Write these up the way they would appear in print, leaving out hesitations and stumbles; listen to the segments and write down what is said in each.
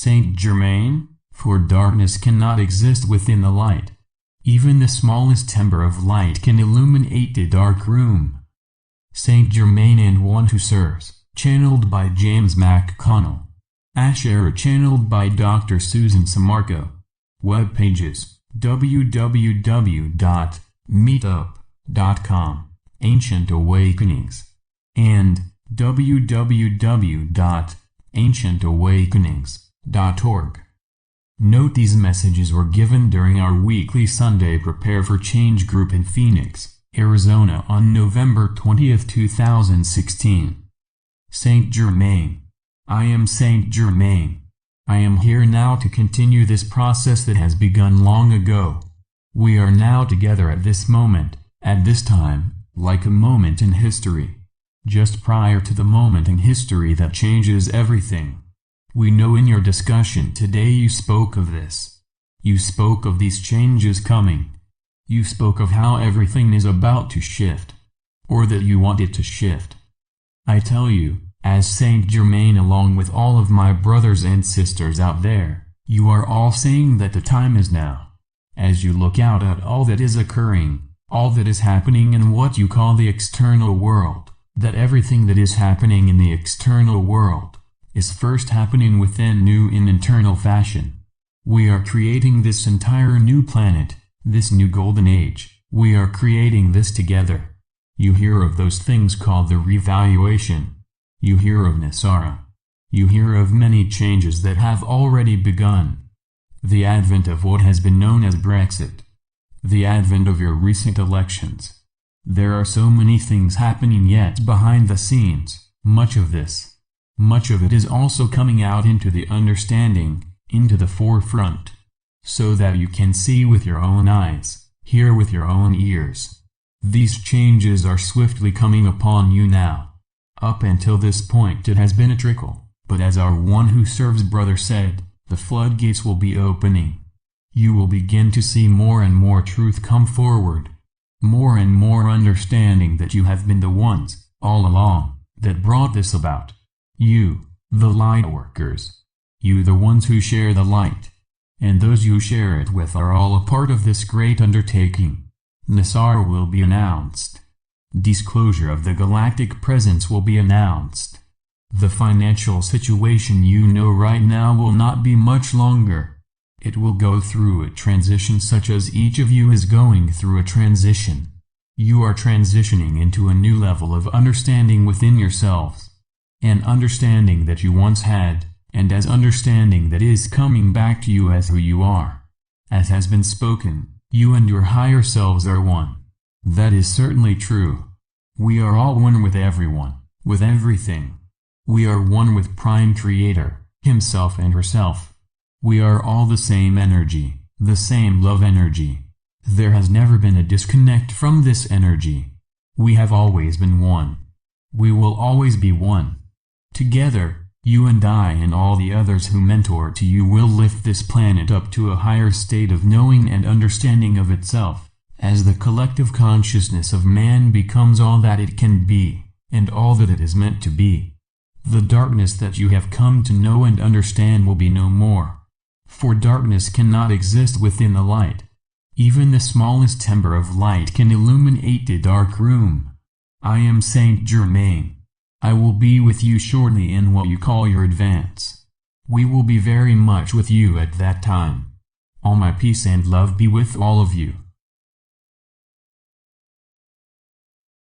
Saint Germain, for darkness cannot exist within the light. Even the smallest ember of light can illuminate the dark room. Saint Germain and One Who Serves, channeled by James McConnell. Ashira, channeled by Dr. Susan Sammarco. Web pages: www.meetup.com, Ancient Awakenings, and www.ancientawakenings.org. Note these messages were given during our weekly Sunday Prepare for Change group in Phoenix, Arizona on November 20, 2016. Saint Germain. I am Saint Germain. I am here now to continue this process that has begun long ago. We are now together at this moment, at this time, like a moment in history. Just prior to the moment in history that changes everything. We know in your discussion today you spoke of this. You spoke of these changes coming. You spoke of how everything is about to shift. Or that you want it to shift. I tell you, as Saint Germain along with all of my brothers and sisters out there, you are all saying that the time is now. As you look out at all that is occurring, all that is happening in what you call the external world, that everything that is happening in the external world is first happening within new in internal fashion. We are creating this entire new planet, this new golden age. We are creating this together. You hear of those things called the revaluation. You hear of NESARA. You hear of many changes that have already begun. The advent of what has been known as Brexit. The advent of your recent elections. There are so many things happening yet behind the scenes. Much of it is also coming out into the understanding, into the forefront, so that you can see with your own eyes, hear with your own ears. These changes are swiftly coming upon you now. Up until this point it has been a trickle, but as our One Who Serves brother said, the floodgates will be opening. You will begin to see more and more truth come forward. More and more understanding that you have been the ones, all along, that brought this about. You, the light workers. You the ones who share the light. And those you share it with are all a part of this great undertaking. NESARA will be announced. Disclosure of the Galactic presence will be announced. The financial situation you know right now will not be much longer. It will go through a transition such as each of you is going through a transition. You are transitioning into a new level of understanding within yourselves. An understanding that you once had, and as understanding that is coming back to you as who you are. As has been spoken, you and your higher selves are one. That is certainly true. We are all one with everyone, with everything. We are one with Prime Creator, Himself and Herself. We are all the same energy, the same love energy. There has never been a disconnect from this energy. We have always been one. We will always be one. Together, you and I and all the others who mentor to you will lift this planet up to a higher state of knowing and understanding of itself. As the collective consciousness of man becomes all that it can be, and all that it is meant to be. The darkness that you have come to know and understand will be no more. For darkness cannot exist within the light. Even the smallest ember of light can illuminate the dark room. I am Saint Germain. I will be with you shortly in what you call your advance. We will be very much with you at that time. All my peace and love be with all of you.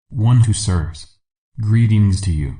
One Who Serves. Greetings to you.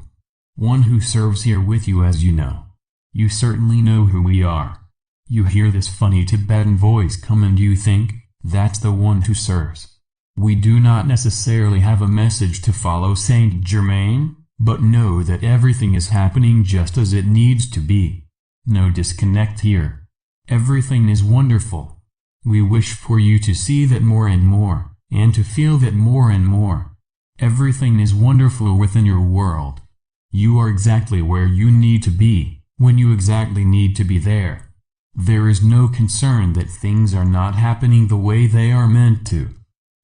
One Who Serves here with you as you know. You certainly know who we are. You hear this funny Tibetan voice come and you think, that's the One Who Serves. We do not necessarily have a message to follow Saint Germain, but know that everything is happening just as it needs to be. No disconnect here. Everything is wonderful. We wish for you to see that more and more, and to feel that more and more. Everything is wonderful within your world. You are exactly where you need to be, when you exactly need to be there. There is no concern that things are not happening the way they are meant to.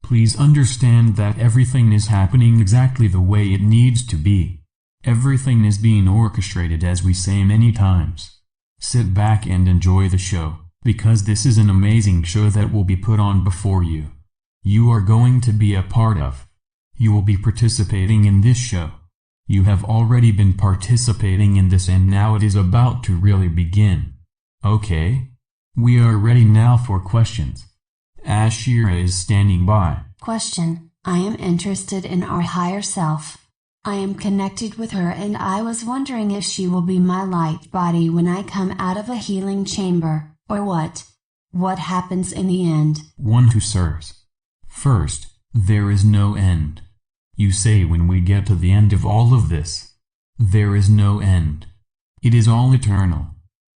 Please understand that everything is happening exactly the way it needs to be. Everything is being orchestrated as we say many times. Sit back and enjoy the show, because this is an amazing show that will be put on before you. You are going to be a part of. You will be participating in this show. You have already been participating in this and now it is about to really begin. Okay? We are ready now for questions. Ashira is standing by. Question. I am interested in our higher self. I am connected with her and I was wondering if she will be my light body when I come out of a healing chamber, or what? What happens in the end? One who serves. First, there is no end. You say when we get to the end of all of this. There is no end. It is all eternal.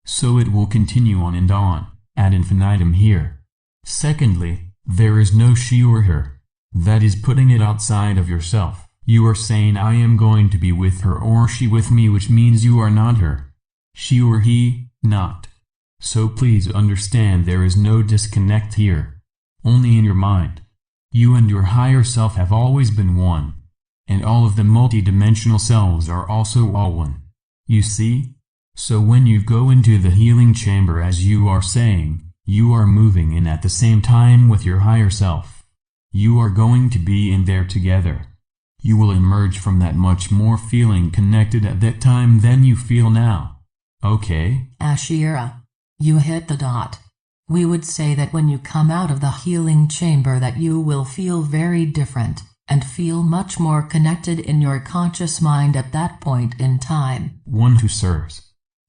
So it will continue on and on, ad infinitum here. Secondly, there is no she or her. That is putting it outside of yourself. You are saying I am going to be with her or she with me, which means you are not her. She or he, not. So please understand there is no disconnect here. Only in your mind. You and your higher self have always been one. And all of the multidimensional selves are also all one. You see? So when you go into the healing chamber as you are saying, you are moving in at the same time with your higher self. You are going to be in there together. You will emerge from that much more feeling connected at that time than you feel now. Okay? Ashira, you hit the dot. We would say that when you come out of the healing chamber that you will feel very different, and feel much more connected in your conscious mind at that point in time. One who serves.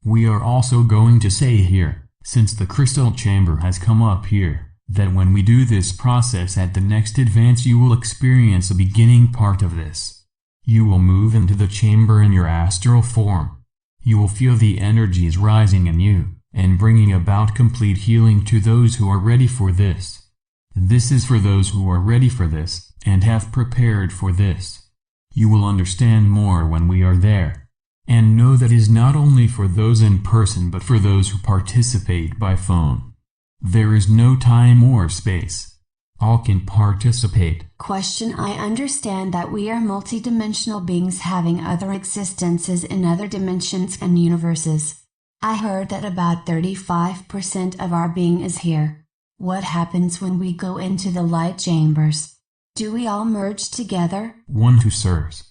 We are also going to say here, since the crystal chamber has come up here, that when we do this process at the next advance you will experience a beginning part of this. You will move into the chamber in your astral form. You will feel the energies rising in you, and bringing about complete healing to those who are ready for this. This is for those who are ready for this, and have prepared for this. You will understand more when we are there. And know that is not only for those in person but for those who participate by phone. There is no time or space. All can participate. Question. I understand that we are multidimensional beings having other existences in other dimensions and universes. I heard that about 35% of our being is here. What happens when we go into the light chambers? Do we all merge together? One who serves.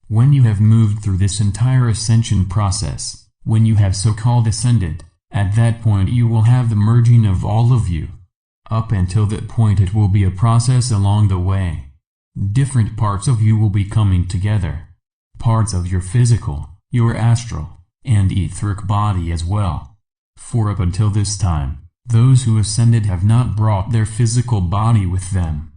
When you have moved through this entire ascension process, when you have so-called ascended, at that point you will have the merging of all of you. Up until that point it will be a process along the way. Different parts of you will be coming together. Parts of your physical, your astral, and etheric body as well. For up until this time, those who ascended have not brought their physical body with them.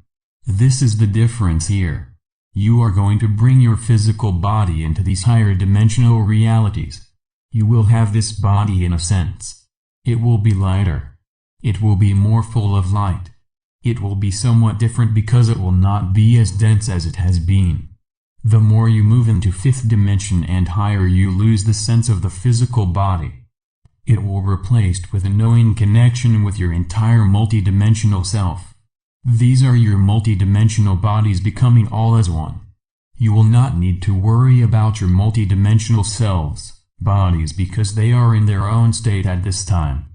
This is the difference here. You are going to bring your physical body into these higher dimensional realities. You will have this body in a sense. It will be lighter. It will be more full of light. It will be somewhat different because it will not be as dense as it has been. The more you move into fifth dimension and higher you lose the sense of the physical body. It will be replaced with a knowing connection with your entire multidimensional self. These are your multidimensional bodies becoming all as one. You will not need to worry about your multidimensional selves, bodies, because they are in their own state at this time.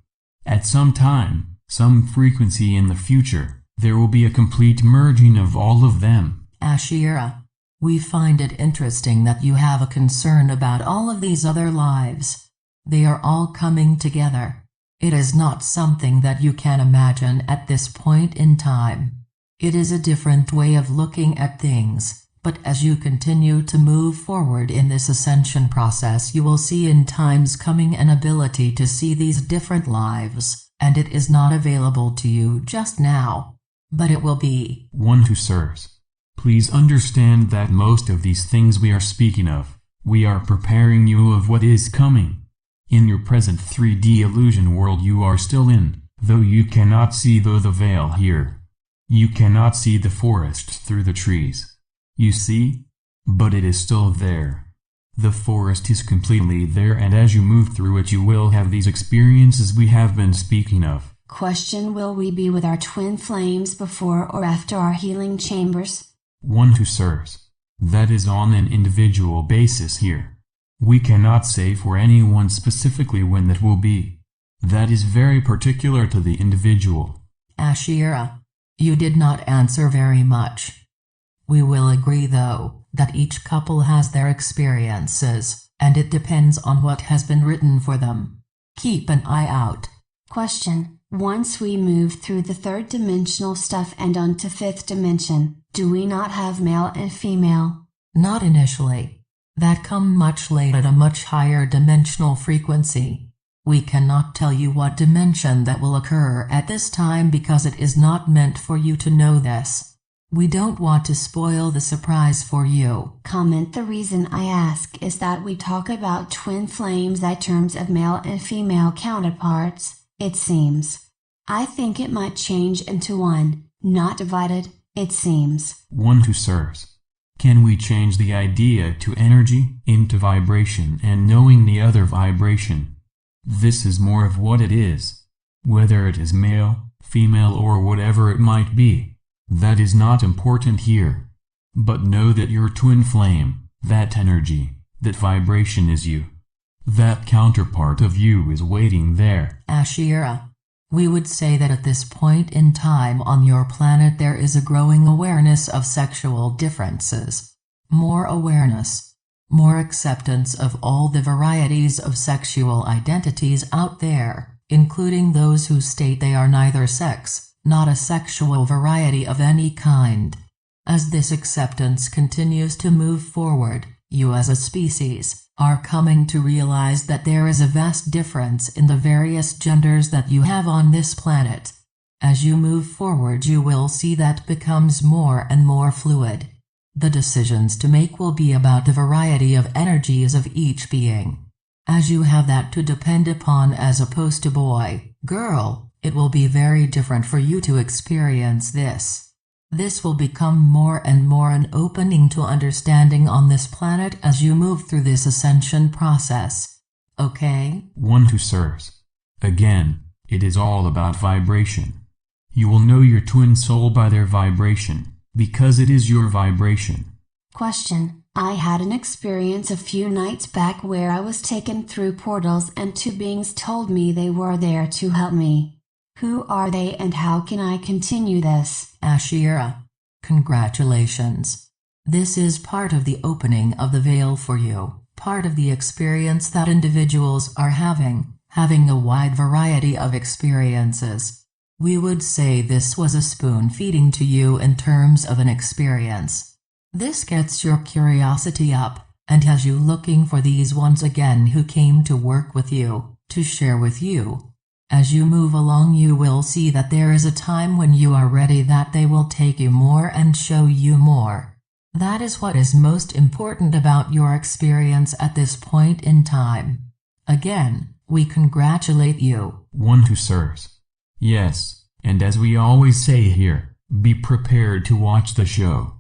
At some time, some frequency in the future, there will be a complete merging of all of them. Ashira, we find it interesting that you have a concern about all of these other lives. They are all coming together. It is not something that you can imagine at this point in time. It is a different way of looking at things, but as you continue to move forward in this ascension process you will see in times coming an ability to see these different lives, and it is not available to you just now. But it will be. One who serves. Please understand that most of these things we are speaking of, we are preparing you of what is coming. In your present 3D illusion world you are still in, though you cannot see through the veil here. You cannot see the forest through the trees. You see? But it is still there. The forest is completely there, and as you move through it you will have these experiences we have been speaking of. Question. Will we be with our twin flames before or after our healing chambers? One who serves. That is on an individual basis here. We cannot say for anyone specifically when that will be. That is very particular to the individual. Ashira, you did not answer very much. We will agree though, that each couple has their experiences, and it depends on what has been written for them. Keep an eye out. Question: once we move through the third dimensional stuff and onto fifth dimension, do we not have male and female? Not initially. That come much later at a much higher dimensional frequency. We cannot tell you what dimension that will occur at this time because it is not meant for you to know this. We don't want to spoil the surprise for you. Comment: the reason I ask is that we talk about twin flames in terms of male and female counterparts, it seems. I think it might change into one, not divided, it seems. One who serves. Can we change the idea to energy, into vibration and knowing the other vibration? This is more of what it is. Whether it is male, female or whatever it might be. That is not important here. But know that your twin flame, that energy, that vibration is you. That counterpart of you is waiting there. Ashira, we would say that at this point in time on your planet there is a growing awareness of sexual differences. More awareness. More acceptance of all the varieties of sexual identities out there, including those who state they are neither sex, not a sexual variety of any kind. As this acceptance continues to move forward, you as a species are coming to realize that there is a vast difference in the various genders that you have on this planet. As you move forward you will see that becomes more and more fluid. The decisions to make will be about the variety of energies of each being. As you have that to depend upon as opposed to boy, girl, it will be very different for you to experience this. This will become more and more an opening to understanding on this planet as you move through this ascension process. Okay? One who serves. Again, it is all about vibration. You will know your twin soul by their vibration. Because it is your vibration. Question: I had an experience a few nights back where I was taken through portals and two beings told me they were there to help me. Who are they and how can I continue this? Ashira, congratulations. This is part of the opening of the veil for you, part of the experience that individuals are having a wide variety of experiences. We would say this was a spoon feeding to you in terms of an experience. This gets your curiosity up, and has you looking for these ones again who came to work with you, to share with you. As you move along you will see that there is a time when you are ready that they will take you more and show you more. That is what is most important about your experience at this point in time. Again, we congratulate you. One who serves. Yes, and as we always say here, be prepared to watch the show.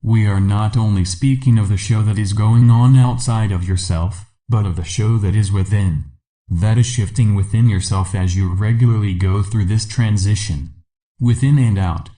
We are not only speaking of the show that is going on outside of yourself, but of the show that is within. That is shifting within yourself as you regularly go through this transition. Within and out.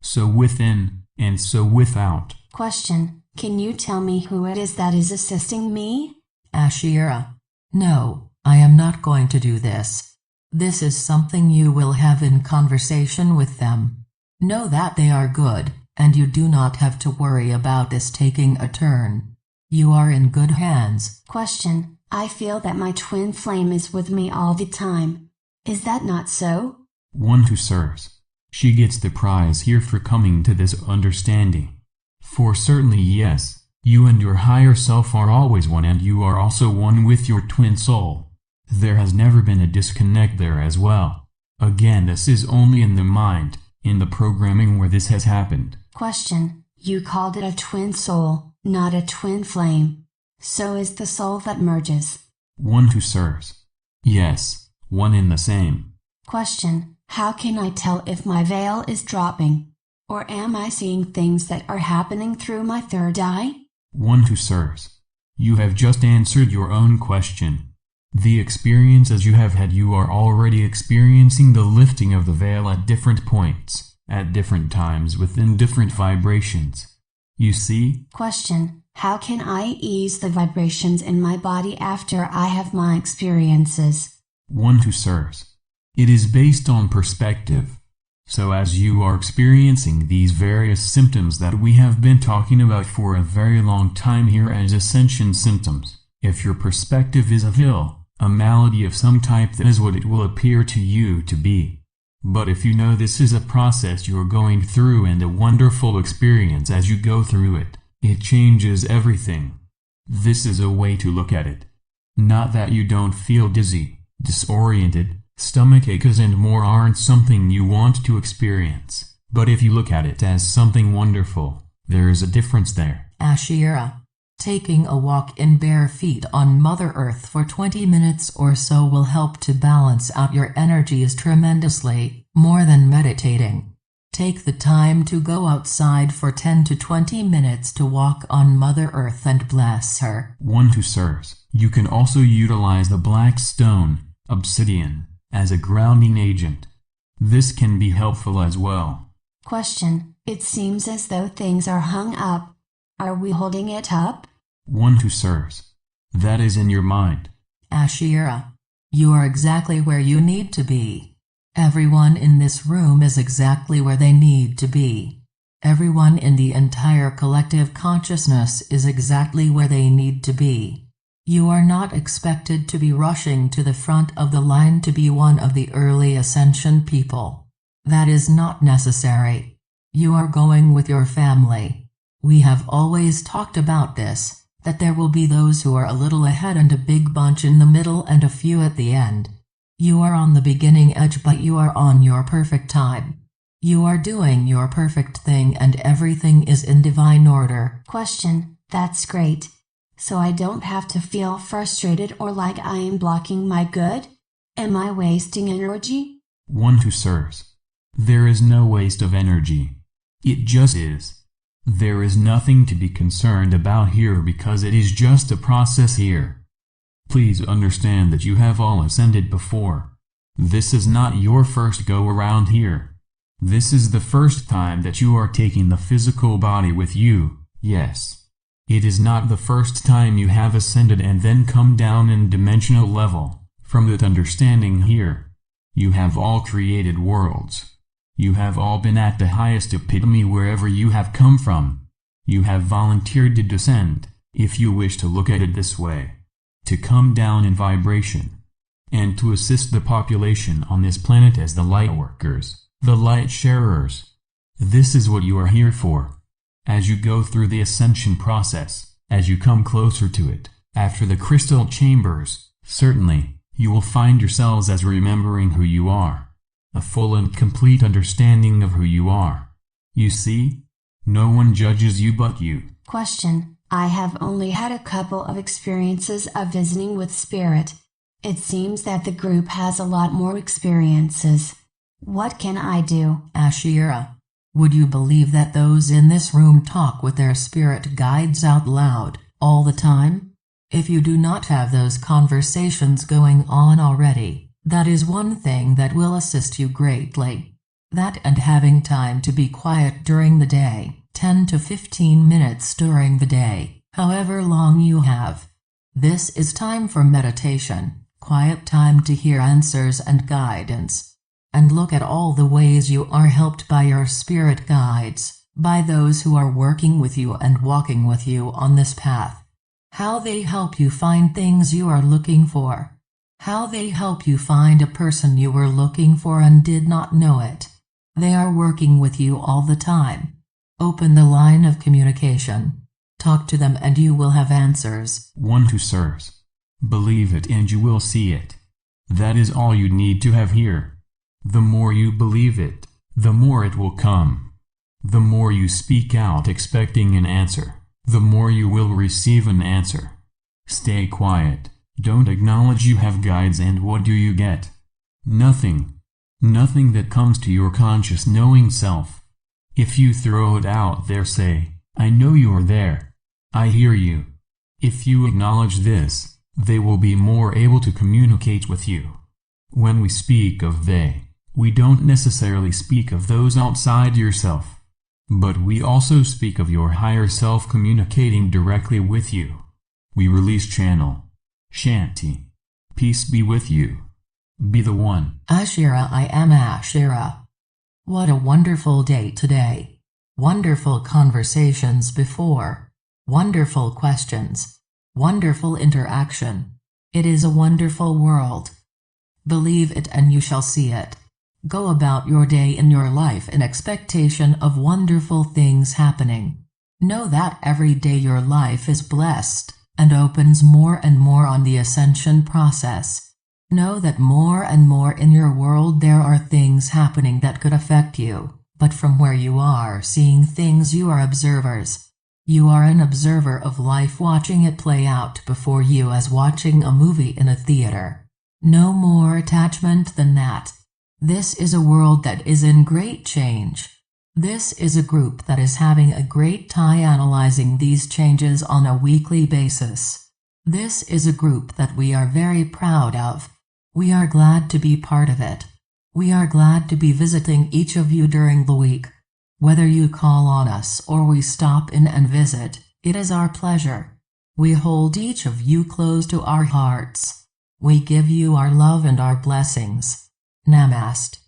So within, and so without. Question: can you tell me who it is that is assisting me? Ashira. No, I am not going to do this. This is something you will have in conversation with them. Know that they are good, and you do not have to worry about this taking a turn. You are in good hands. Question: I feel that my twin flame is with me all the time. Is that not so? One who serves. She gets the prize here for coming to this understanding. For certainly yes, you and your higher self are always one and you are also one with your twin soul. There has never been a disconnect there as well. Again, this is only in the mind, in the programming where this has happened. Question: you called it a twin soul, not a twin flame. So is the soul that merges. One who serves. Yes, one in the same. Question: how can I tell if my veil is dropping? Or am I seeing things that are happening through my third eye? One who serves. You have just answered your own question. The experiences you have had, you are already experiencing the lifting of the veil at different points, at different times within different vibrations. You see? Question: how can I ease the vibrations in my body after I have my experiences? One who serves. It is based on perspective. So as you are experiencing these various symptoms that we have been talking about for a very long time here as ascension symptoms, if your perspective is of ill, a malady of some type, that is what it will appear to you to be. But if you know this is a process you are going through and a wonderful experience as you go through it, it changes everything. This is a way to look at it. Not that you don't feel dizzy, disoriented, stomach aches and more aren't something you want to experience, but if you look at it as something wonderful, there is a difference there. Ashira. Taking a walk in bare feet on Mother Earth for 20 minutes or so will help to balance out your energies tremendously, more than meditating. Take the time to go outside for 10 to 20 minutes to walk on Mother Earth and bless her. One who serves. You can also utilize the black stone, obsidian, as a grounding agent. This can be helpful as well. Question. It seems as though things are hung up. Are we holding it up? One who serves. That is in your mind. Ashira. You are exactly where you need to be. Everyone in this room is exactly where they need to be. Everyone in the entire collective consciousness is exactly where they need to be. You are not expected to be rushing to the front of the line to be one of the early ascension people. That is not necessary. You are going with your family. We have always talked about this, that there will be those who are a little ahead and a big bunch in the middle and a few at the end. You are on the beginning edge, but you are on your perfect time. You are doing your perfect thing and everything is in divine order. Question. That's great. So I don't have to feel frustrated or like I am blocking my good? Am I wasting energy? One who serves. There is no waste of energy. It just is. There is nothing to be concerned about here because it is just a process here. Please understand that you have all ascended before. This is not your first go around here. This is the first time that you are taking the physical body with you, yes. It is not the first time you have ascended and then come down in dimensional level. From that understanding here, you have all created worlds. You have all been at the highest epitome wherever you have come from. You have volunteered to descend, if you wish to look at it this way, to come down in vibration, and to assist the population on this planet as the light workers, the light sharers. This is what you are here for. As you go through the ascension process, as you come closer to it, after the crystal chambers, certainly, you will find yourselves as remembering who you are. A full and complete understanding of who you are. You see? No one judges you but you. Question. I have only had a couple of experiences of visiting with spirit. It seems that the group has a lot more experiences. What can I do? Ashira. Would you believe that those in this room talk with their spirit guides out loud, all the time? If you do not have those conversations going on already, that is one thing that will assist you greatly. That and having time to be quiet during the day, 10 to 15 minutes during the day, however long you have. This is time for meditation, quiet time to hear answers and guidance. And look at all the ways you are helped by your spirit guides, by those who are working with you and walking with you on this path. How they help you find things you are looking for. How they help you find a person you were looking for and did not know it. They are working with you all the time. Open the line of communication. Talk to them and you will have answers. One who serves. Believe it and you will see it. That is all you need to have here. The more you believe it, the more it will come. The more you speak out expecting an answer, the more you will receive an answer. Stay quiet. Don't acknowledge you have guides, and what do you get? Nothing. Nothing that comes to your conscious knowing self. If you throw it out there, say, I know you are there. I hear you. If you acknowledge this, they will be more able to communicate with you. When we speak of they, we don't necessarily speak of those outside yourself, but we also speak of your higher self communicating directly with you. We release channel. Shanti. Peace be with you. Be the one. Ashira, I am Ashira. What a wonderful day today. Wonderful conversations before. Wonderful questions. Wonderful interaction. It is a wonderful world. Believe it and you shall see it. Go about your day in your life in expectation of wonderful things happening. Know that every day your life is blessed, and opens more and more on the ascension process. Know that more and more in your world there are things happening that could affect you, but from where you are seeing things you are observers. You are an observer of life, watching it play out before you as watching a movie in a theater. No more attachment than that. This is a world that is in great change. This is a group that is having a great time analyzing these changes on a weekly basis. This is a group that we are very proud of. We are glad to be part of it. We are glad to be visiting each of you during the week. Whether you call on us or we stop in and visit, it is our pleasure. We hold each of you close to our hearts. We give you our love and our blessings. Namaste.